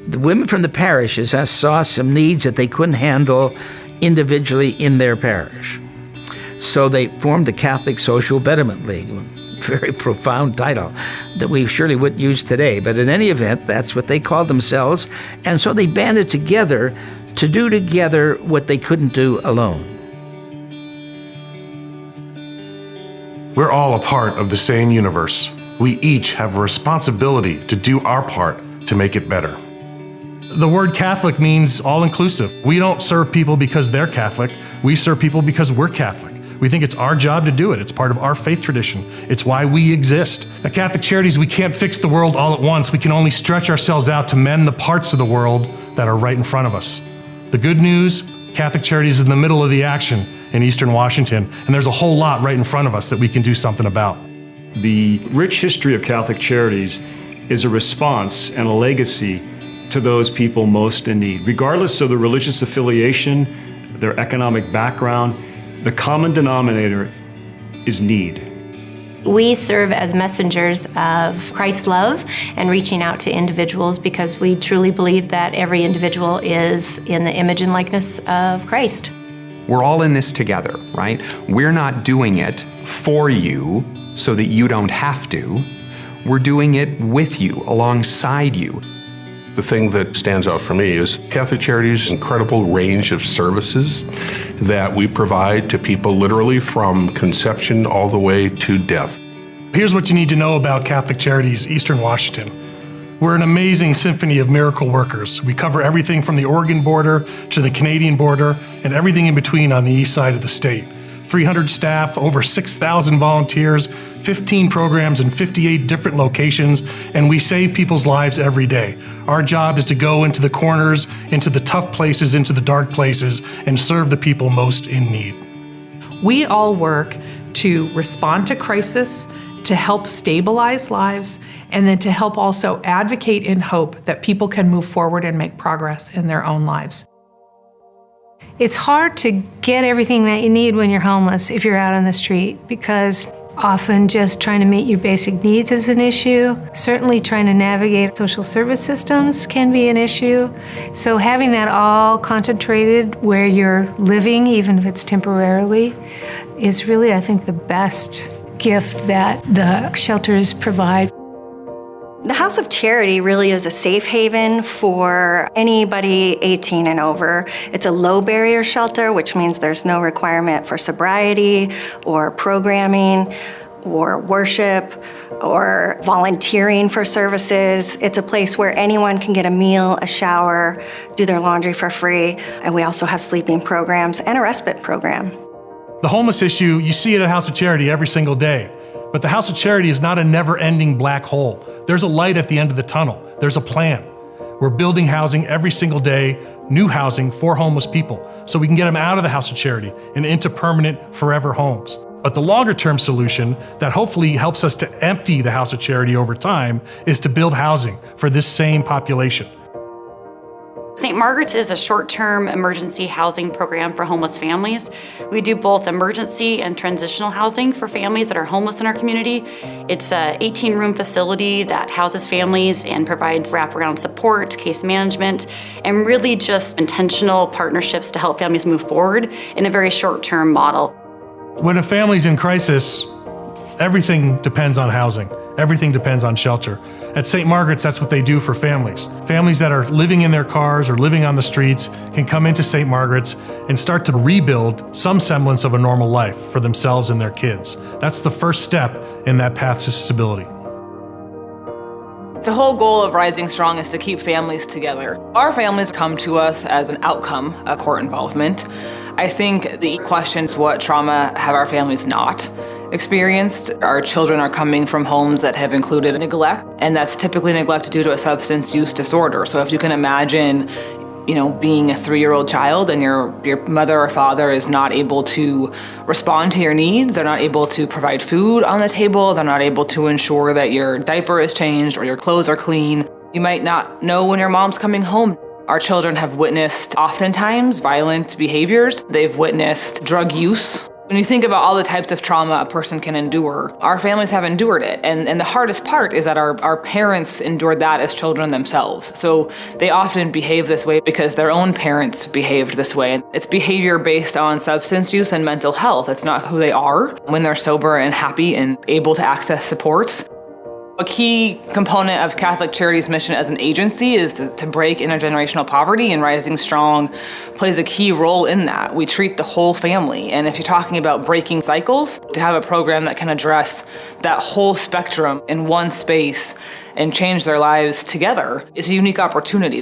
The women from the parishes saw some needs that they couldn't handle individually in their parish. So they formed the Catholic Social Betterment League. Very profound title that we surely wouldn't use today. But in any event, that's what they called themselves. And so they banded together to do together what they couldn't do alone. We're all a part of the same universe. We each have a responsibility to do our part to make it better. The word Catholic means all-inclusive. We don't serve people because they're Catholic. We serve people because we're Catholic. We think it's our job to do it. It's part of our faith tradition. It's why we exist. At Catholic Charities, we can't fix the world all at once. We can only stretch ourselves out to mend the parts of the world that are right in front of us. The good news, Catholic Charities is in the middle of the action in Eastern Washington, and there's a whole lot right in front of us that we can do something about. The rich history of Catholic Charities is a response and a legacy to those people most in need. Regardless of their religious affiliation, their economic background, the common denominator is need. We serve as messengers of Christ's love and reaching out to individuals because we truly believe that every individual is in the image and likeness of Christ. We're all in this together, right? We're not doing it for you so that you don't have to. We're doing it with you, alongside you. The thing that stands out for me is Catholic Charities' incredible range of services that we provide to people literally from conception all the way to death. Here's what you need to know about Catholic Charities, Eastern Washington. We're an amazing symphony of miracle workers. We cover everything from the Oregon border to the Canadian border and everything in between on the east side of the state. 300 staff, over 6,000 volunteers, 15 programs in 58 different locations, and we save people's lives every day. Our job is to go into the corners, into the tough places, into the dark places, and serve the people most in need. We all work to respond to crisis, to help stabilize lives, and then to help also advocate in hope that people can move forward and make progress in their own lives. It's hard to get everything that you need when you're homeless if you're out on the street, because often just trying to meet your basic needs is an issue. Certainly trying to navigate social service systems can be an issue. So having that all concentrated where you're living, even if it's temporarily, is really, I think, the best gift that the shelters provide. The House of Charity really is a safe haven for anybody 18 and over. It's a low barrier shelter, which means there's no requirement for sobriety or programming or worship or volunteering for services. It's a place where anyone can get a meal, a shower, do their laundry for free. And we also have sleeping programs and a respite program. The homeless issue, you see it at House of Charity every single day. But the House of Charity is not a never-ending black hole. There's a light at the end of the tunnel. There's a plan. We're building housing every single day, new housing for homeless people, so we can get them out of the House of Charity and into permanent, forever homes. But the longer-term solution that hopefully helps us to empty the House of Charity over time is to build housing for this same population. St. Margaret's is a short-term emergency housing program for homeless families. We do both emergency and transitional housing for families that are homeless in our community. It's an 18-room facility that houses families and provides wraparound support, case management, and really just intentional partnerships to help families move forward in a very short-term model. When a family's in crisis, everything depends on housing. Everything depends on shelter. At St. Margaret's, that's what they do for families. Families that are living in their cars or living on the streets can come into St. Margaret's and start to rebuild some semblance of a normal life for themselves and their kids. That's the first step in that path to stability. The whole goal of Rising Strong is to keep families together. Our families come to us as an outcome of court involvement. I think the question is, what trauma have our families not experienced? Our children are coming from homes that have included neglect, and that's typically neglect due to a substance use disorder. So if you can imagine, being a 3-year-old child and your mother or father is not able to respond to your needs, they're not able to provide food on the table, they're not able to ensure that your diaper is changed or your clothes are clean. You might not know when your mom's coming home. Our children have witnessed oftentimes violent behaviors. They've witnessed drug use. When you think about all the types of trauma a person can endure, our families have endured it. And the hardest part is that our parents endured that as children themselves. So they often behave this way because their own parents behaved this way. It's behavior based on substance use and mental health. It's not who they are when they're sober and happy and able to access supports. A key component of Catholic Charities' mission as an agency is to break intergenerational poverty, and Rising Strong plays a key role in that. We treat the whole family, and if you're talking about breaking cycles, to have a program that can address that whole spectrum in one space and change their lives together is a unique opportunity.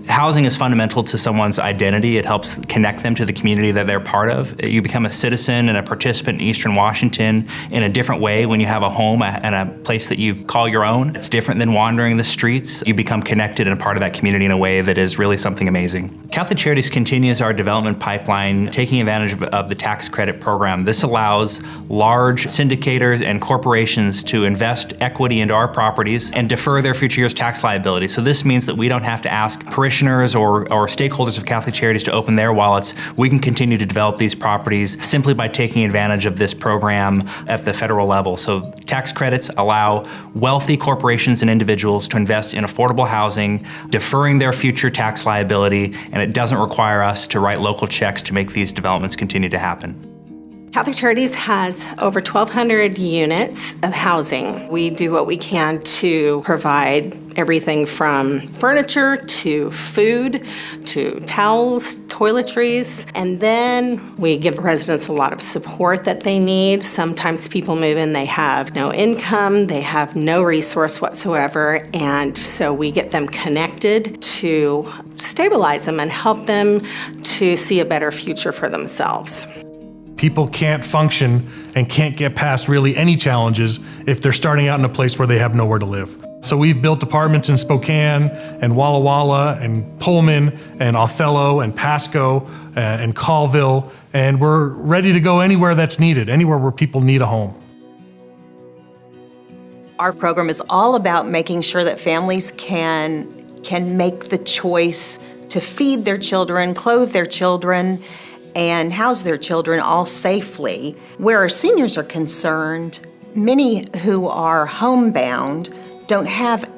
Housing is fundamental to someone's identity. It helps connect them to the community that they're part of. You become a citizen and a participant in Eastern Washington in a different way when you have a home and a place that you call your own. It's different than wandering the streets. You become connected and a part of that community in a way that is really something amazing. Catholic Charities continues our development pipeline, taking advantage of the tax credit program. This allows large syndicators and corporations to invest equity into our properties and defer their future year's tax liability. So this means that we don't have to ask parishioners or stakeholders of Catholic Charities to open their wallets. We can continue to develop these properties simply by taking advantage of this program at the federal level. So tax credits allow wealthy corporations and individuals to invest in affordable housing, deferring their future tax liability, and it doesn't require us to write local checks to make these developments continue to happen. Catholic Charities has over 1,200 units of housing. We do what we can to provide everything from furniture to food to towels, toiletries, and then we give residents a lot of support that they need. Sometimes people move in, they have no income, they have no resource whatsoever, and so we get them connected to stabilize them and help them to see a better future for themselves. People can't function and can't get past really any challenges if they're starting out in a place where they have nowhere to live. So we've built apartments in Spokane and Walla Walla and Pullman and Othello and Pasco and Colville, and we're ready to go anywhere that's needed, anywhere where people need a home. Our program is all about making sure that families can make the choice to feed their children, clothe their children, and house their children all safely. Where our seniors are concerned, many who are homebound don't have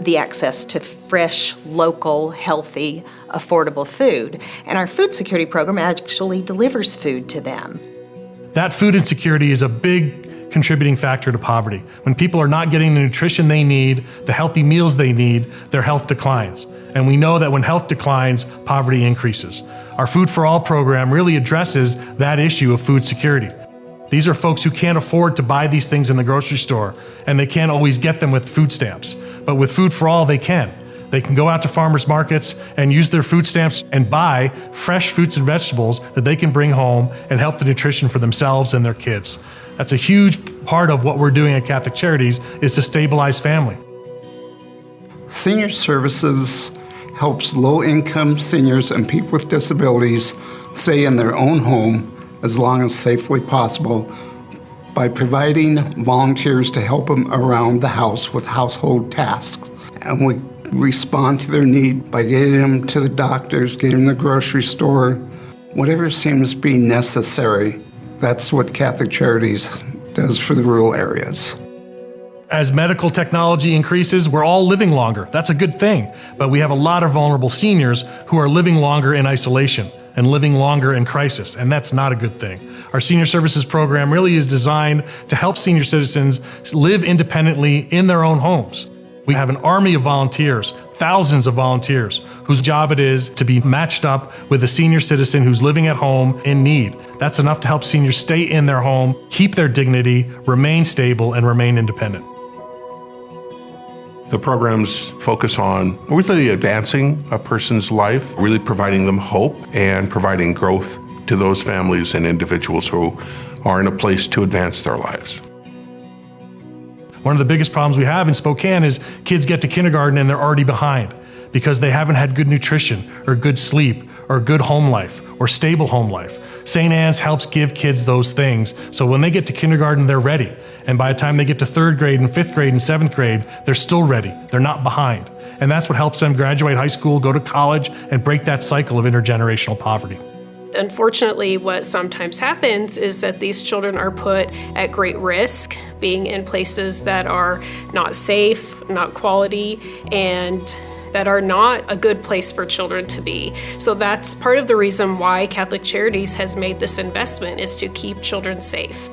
the access to fresh, local, healthy, affordable food. And our food security program actually delivers food to them. That food insecurity is a big contributing factor to poverty. When people are not getting the nutrition they need, the healthy meals they need, their health declines. And we know that when health declines, poverty increases. Our Food for All program really addresses that issue of food security. These are folks who can't afford to buy these things in the grocery store, and they can't always get them with food stamps. But with Food for All, they can. They can go out to farmers markets and use their food stamps and buy fresh fruits and vegetables that they can bring home and help the nutrition for themselves and their kids. That's a huge part of what we're doing at Catholic Charities, is to stabilize family. Senior Services helps low-income seniors and people with disabilities stay in their own home as long as safely possible by providing volunteers to help them around the house with household tasks. And we respond to their need by getting them to the doctors, getting them to the grocery store, whatever seems to be necessary. That's what Catholic Charities does for the rural areas. As medical technology increases, we're all living longer. That's a good thing. But we have a lot of vulnerable seniors who are living longer in isolation and living longer in crisis, and that's not a good thing. Our Senior Services program really is designed to help senior citizens live independently in their own homes. We have an army of volunteers, thousands of volunteers, whose job it is to be matched up with a senior citizen who's living at home in need. That's enough to help seniors stay in their home, keep their dignity, remain stable, and remain independent. The programs focus on really advancing a person's life, really providing them hope and providing growth to those families and individuals who are in a place to advance their lives. One of the biggest problems we have in Spokane is kids get to kindergarten and they're already behind because they haven't had good nutrition or good sleep or good home life or stable home life. St. Anne's helps give kids those things, so when they get to kindergarten, they're ready. And by the time they get to 3rd grade and 5th grade and 7th grade, they're still ready. They're not behind. And that's what helps them graduate high school, go to college, and break that cycle of intergenerational poverty. Unfortunately, what sometimes happens is that these children are put at great risk, being in places that are not safe, not quality, and that are not a good place for children to be. So that's part of the reason why Catholic Charities has made this investment, is to keep children safe.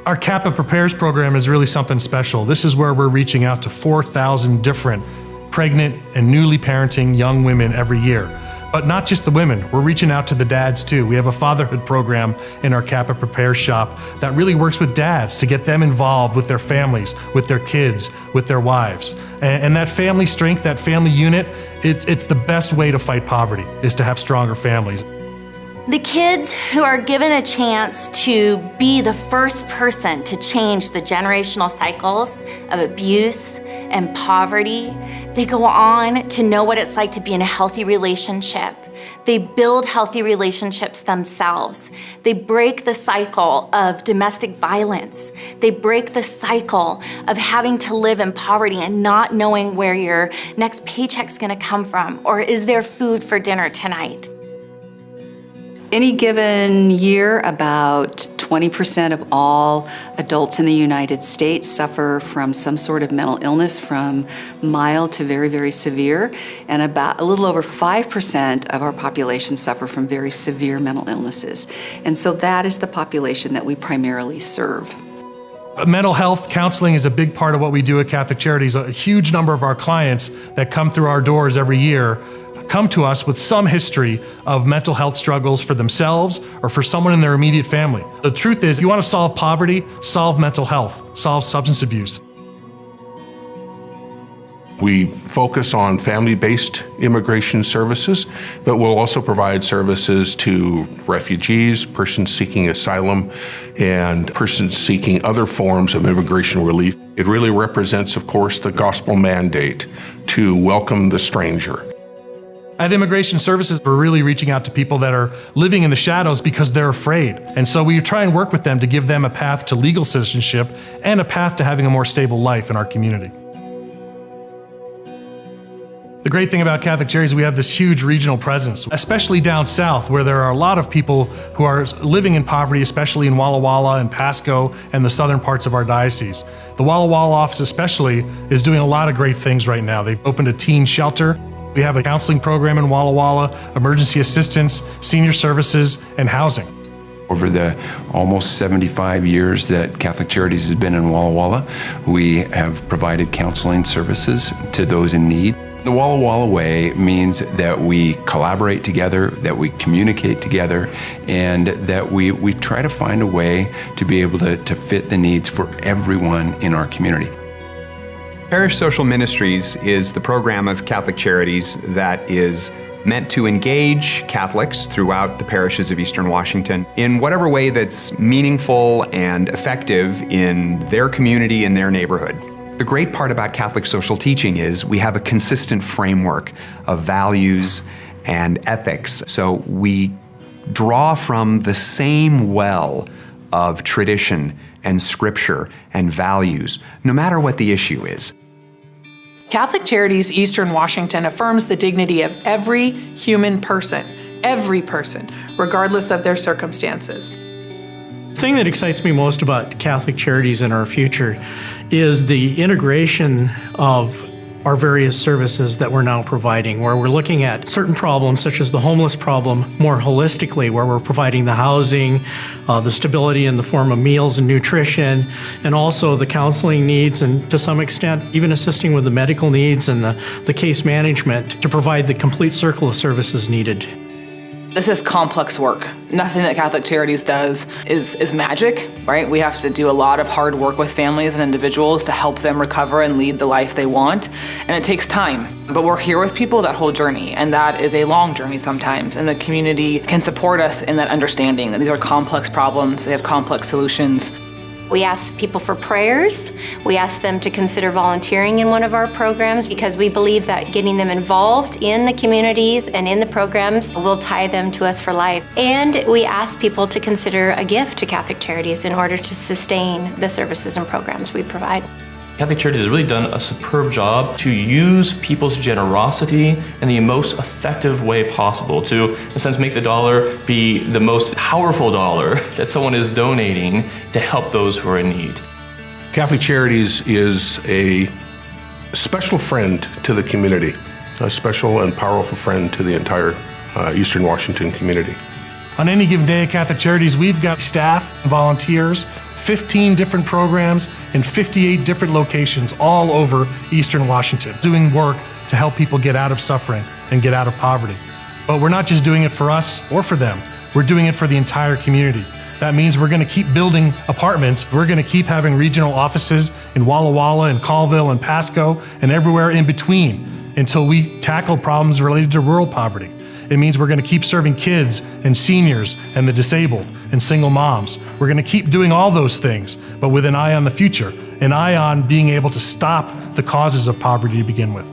Our Kappa Prepares program is really something special. This is where we're reaching out to 4,000 different pregnant and newly parenting young women every year. But not just the women, we're reaching out to the dads too. We have a fatherhood program in our Kappa Prepares shop that really works with dads to get them involved with their families, with their kids, with their wives. And that family strength, that family unit, it's the best way to fight poverty, is to have stronger families. The kids who are given a chance to be the first person to change the generational cycles of abuse and poverty, they go on to know what it's like to be in a healthy relationship. They build healthy relationships themselves. They break the cycle of domestic violence. They break the cycle of having to live in poverty and not knowing where your next paycheck's gonna come from, or is there food for dinner tonight? Any given year, about 20% of all adults in the United States suffer from some sort of mental illness, from mild to very, very severe, and about a little over 5% of our population suffer from very severe mental illnesses. And so that is the population that we primarily serve. Mental health counseling is a big part of what we do at Catholic Charities. A huge number of our clients that come through our doors every year come to us with some history of mental health struggles for themselves or for someone in their immediate family. The truth is, you want to solve poverty, solve mental health, solve substance abuse. We focus on family-based immigration services, but we'll also provide services to refugees, persons seeking asylum, and persons seeking other forms of immigration relief. It really represents, of course, the gospel mandate to welcome the stranger. At Immigration Services, we're really reaching out to people that are living in the shadows because they're afraid. And so we try and work with them to give them a path to legal citizenship and a path to having a more stable life in our community. The great thing about Catholic Charities is we have this huge regional presence, especially down south, where there are a lot of people who are living in poverty, especially in Walla Walla and Pasco and the southern parts of our diocese. The Walla Walla office especially is doing a lot of great things right now. They've opened a teen shelter. We have a counseling program in Walla Walla, emergency assistance, senior services, and housing. Over the almost 75 years that Catholic Charities has been in Walla Walla, we have provided counseling services to those in need. The Walla Walla way means that we collaborate together, that we communicate together, and that we try to find a way to be able to fit the needs for everyone in our community. Parish Social Ministries is the program of Catholic Charities that is meant to engage Catholics throughout the parishes of Eastern Washington in whatever way that's meaningful and effective in their community and their neighborhood. The great part about Catholic social teaching is we have a consistent framework of values and ethics. So we draw from the same well of tradition and scripture and values, no matter what the issue is. Catholic Charities Eastern Washington affirms the dignity of every human person, regardless of their circumstances. The thing that excites me most about Catholic Charities and our future is the integration of our various services that we're now providing, where we're looking at certain problems such as the homeless problem more holistically, where we're providing the housing, the stability in the form of meals and nutrition, and also the counseling needs, and to some extent even assisting with the medical needs and the case management to provide the complete circle of services needed. This is complex work. Nothing that Catholic Charities does is magic, right? We have to do a lot of hard work with families and individuals to help them recover and lead the life they want, and it takes time. But we're here with people that whole journey, and that is a long journey sometimes, and the community can support us in that understanding that these are complex problems, they have complex solutions. We ask people for prayers. We ask them to consider volunteering in one of our programs because we believe that getting them involved in the communities and in the programs will tie them to us for life. And we ask people to consider a gift to Catholic Charities in order to sustain the services and programs we provide. Catholic Charities has really done a superb job to use people's generosity in the most effective way possible to, in a sense, make the dollar be the most powerful dollar that someone is donating to help those who are in need. Catholic Charities is a special friend to the community, a special and powerful friend to the entire Eastern Washington community. On any given day at Catholic Charities, we've got staff, volunteers, 15 different programs in 58 different locations all over Eastern Washington, doing work to help people get out of suffering and get out of poverty. But we're not just doing it for us or for them, we're doing it for the entire community. That means we're going to keep building apartments. We're going to keep having regional offices in Walla Walla and Colville and Pasco and everywhere in between until we tackle problems related to rural poverty. It means we're going to keep serving kids and seniors and the disabled and single moms. We're going to keep doing all those things, but with an eye on the future, an eye on being able to stop the causes of poverty to begin with.